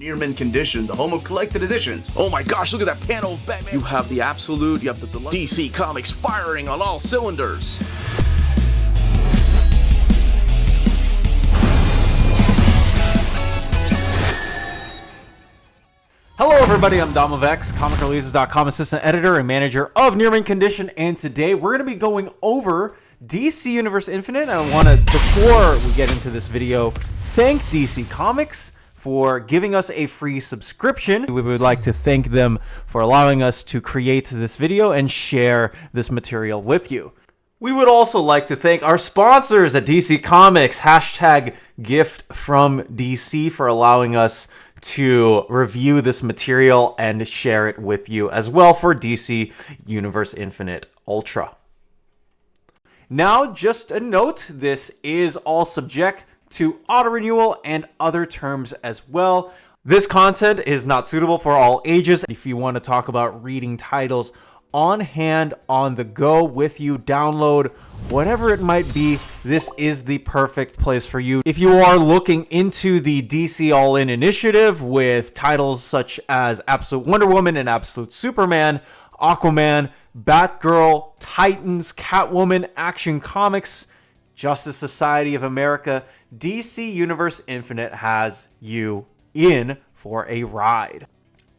Near mint condition, the home of collected editions. Oh my gosh, look at that panel of Batman. You have the absolute, you have the deluxe. DC Comics firing on all cylinders. Hello everybody, I'm Domovex, comicreleases.com assistant editor and manager of Near Mint Condition, and today we're going to be going over DC Universe Infinite. And I want to, before we get into this video, thank DC Comics for giving us a free subscription. We would like to thank them for allowing us to create this video and share this material with you. We would also like to thank our sponsors at DC Comics, hashtag gift from DC, for allowing us to review this material and share it with you as well for DC Universe Infinite Ultra. Now, just a note, this is all subject to auto renewal and other terms as well. This content is not suitable for all ages. If you want to talk about reading titles on hand, on the go, with you, download, whatever it might be, this is the perfect place for you. If you are looking into the DC AllIn initiative with titles such as Absolute Wonder Woman and Absolute Superman, Aquaman, Batgirl, Titans, Catwoman, Action Comics, Justice Society of America, DC Universe Infinite has you in for a ride.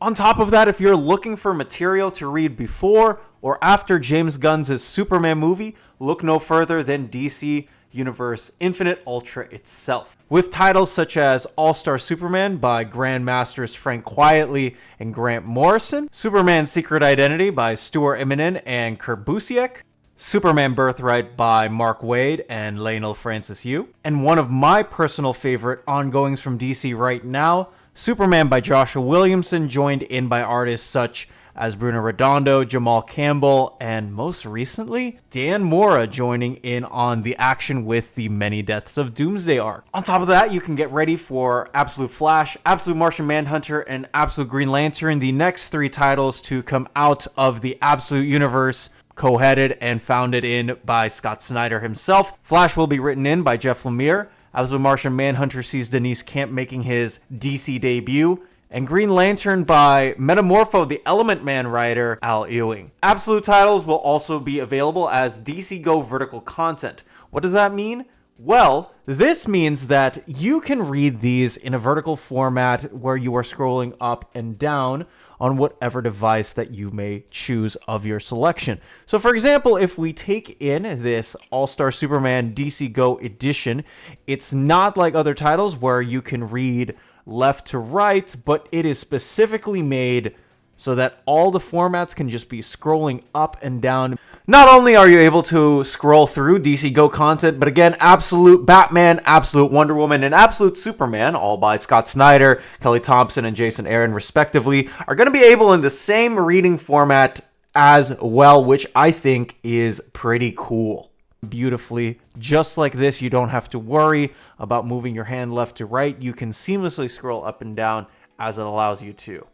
On top of that, if you're looking for material to read before or after James Gunn's Superman movie, look no further than DC Universe Infinite Ultra itself. With titles such as All-Star Superman by Grandmasters Frank Quietly and Grant Morrison, Superman Secret Identity by Stuart Immonen and Kurt Busiek, Superman Birthright by Mark Waid and Lionel Francis Yu, and one of my personal favorite ongoings from DC right now, Superman by Joshua Williamson, joined in by artists such as Bruno Redondo, Jamal Campbell, and most recently, Dan Mora joining in on the action with the Many Deaths of Doomsday arc. On top of that, you can get ready for Absolute Flash, Absolute Martian Manhunter, and Absolute Green Lantern, the next three titles to come out of the Absolute Universe, co-headed and founded in by Scott Snyder himself. Flash will be written in by Jeff Lemire. Absolute Martian Manhunter sees Denise Camp making his DC debut, and Green Lantern by Metamorpho, the Element Man writer, Al Ewing. Absolute titles will also be available as DC Go vertical content. What does that mean? Well, this means that you can read these in a vertical format where you are scrolling up and down on whatever device that you may choose of your selection. So for example, if we take in this All-Star Superman DC Go edition, it's not like other titles where you can read left to right, but it is specifically made so that all the formats can just be scrolling up and down. Not only are you able to scroll through DC Go content, but again, Absolute Batman, Absolute Wonder Woman, and Absolute Superman, all by Scott Snyder, Kelly Thompson, and Jason Aaron respectively, are going to be able in the same reading format as well, which I think is pretty cool. Beautifully, just like this, you don't have to worry about moving your hand left to right. You can seamlessly scroll up and down as it allows you to.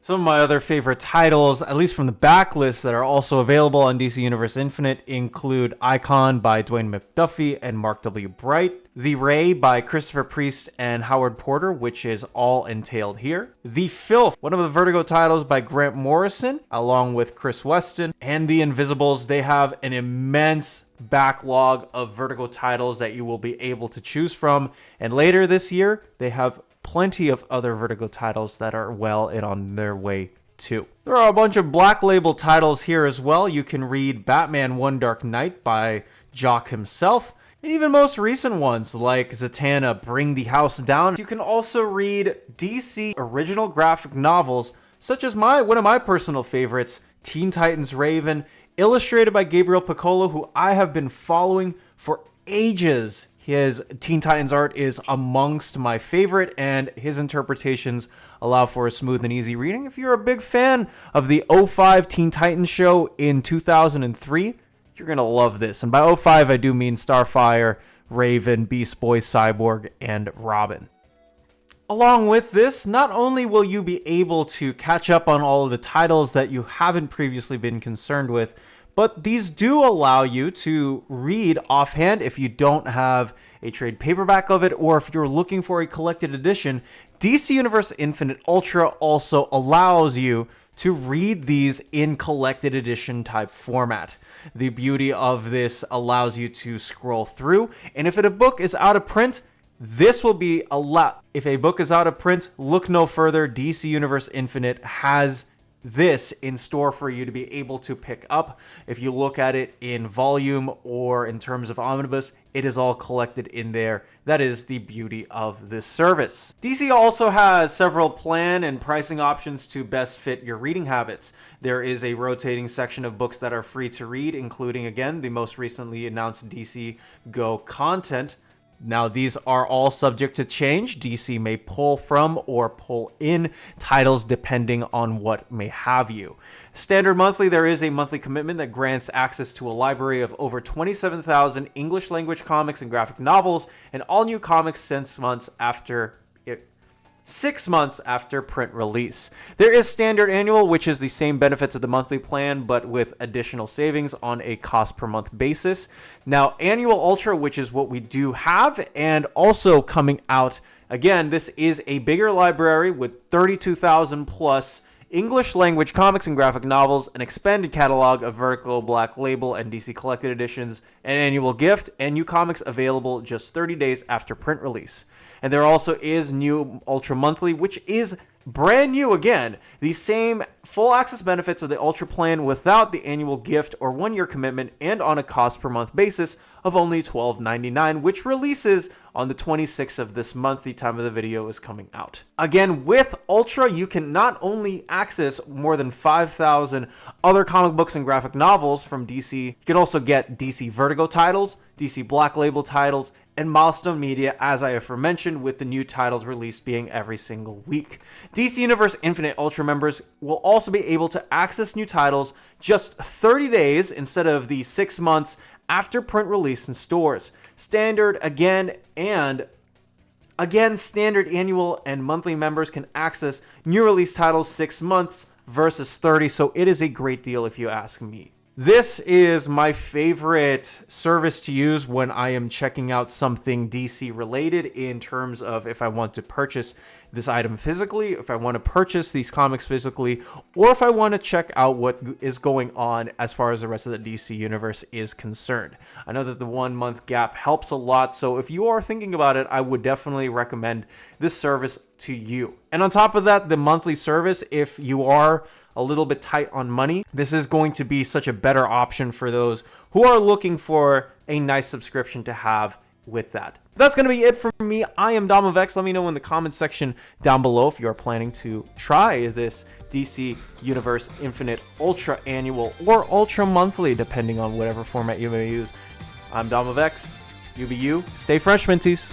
Some of my other favorite titles, at least from the backlist, that are also available on DC Universe Infinite include Icon by Dwayne McDuffie and Mark W. Bright, The Ray by Christopher Priest and Howard Porter, which is all entailed here, The Filth, one of the Vertigo titles by Grant Morrison, along with Chris Weston, and The Invisibles. They have an immense backlog of Vertigo titles that you will be able to choose from, and later this year, they have plenty of other Vertigo titles that are well and on their way too. There are a bunch of Black Label titles here as well. You can read Batman One Dark Knight by Jock himself, and even most recent ones like Zatanna Bring the House Down. You can also read DC original graphic novels such as one of my personal favorites, Teen Titans Raven, illustrated by Gabriel Piccolo, who I have been following for ages. His Teen Titans art is amongst my favorite, and his interpretations allow for a smooth and easy reading. If you're a big fan of the 05 Teen Titans show in 2003, you're going to love this. And by 05, I do mean Starfire, Raven, Beast Boy, Cyborg, and Robin. Along with this, not only will you be able to catch up on all of the titles that you haven't previously been concerned with, but these do allow you to read Offhand if you don't have a trade paperback of it, or if you're looking for a collected edition. DC Universe Infinite Ultra also allows you to read these in collected edition type format. The beauty of this allows you to scroll through, and if a book is out of print, this will be a lot. If a book is out of print, look no further. DC Universe Infinite has this in store for you to be able to pick up. If you look at it in volume or in terms of omnibus, it is all collected in there. That is the beauty of this service. DC also has several plan and pricing options to best fit your reading habits. There is a rotating section of books that are free to read, including, again, the most recently announced DC Go content. Now, these are all subject to change. DC may pull from or pull in titles depending on what may have you. Standard monthly, there is a monthly commitment that grants access to a library of over 27,000 English language comics and graphic novels, and all new comics 6 months after print release. There is standard annual, which is the same benefits of the monthly plan, but with additional savings on a cost per month basis. Now, annual ultra, which is what we do have, and also coming out, again, this is a bigger library with 32,000 plus English language comics and graphic novels, an expanded catalog of Vertigo, Black Label, and DC Collected Editions, an annual gift, and new comics available just 30 days after print release. And there also is new Ultra Monthly, which is brand new again. The same full access benefits of the Ultra plan without the annual gift or 1-year commitment, and on a cost per month basis of only $12.99, which releases on the 26th of this month, the time of the video is coming out. Again, with Ultra, you can not only access more than 5,000 other comic books and graphic novels from DC, you can also get DC Vertigo titles, DC Black Label titles, and Milestone Media, as I aforementioned, with the new titles released being every single week. DC Universe Infinite Ultra members will also be able to access new titles just 30 days instead of the 6 months after print release in stores. Standard standard annual and monthly members can access new release titles 6 months versus 30, so it is a great deal if you ask me. This is my favorite service to use when I am checking out something DC related, in terms of if I want to purchase this item physically, if I want to purchase these comics physically, or if I want to check out what is going on as far as the rest of the DC universe is concerned. I know that the 1 month gap helps a lot, so if you are thinking about it, I would definitely recommend this service to you. And on top of that, the monthly service, if you are a little bit tight on money, this is going to be such a better option for those who are looking for a nice subscription to have with that. That's going to be it from me. I am Dom of X. Let me know in the comments section down below if you are planning to try this DC Universe Infinite Ultra Annual or Ultra Monthly, depending on whatever format you may use. I'm Dom of X. You be you. Stay fresh, Minties.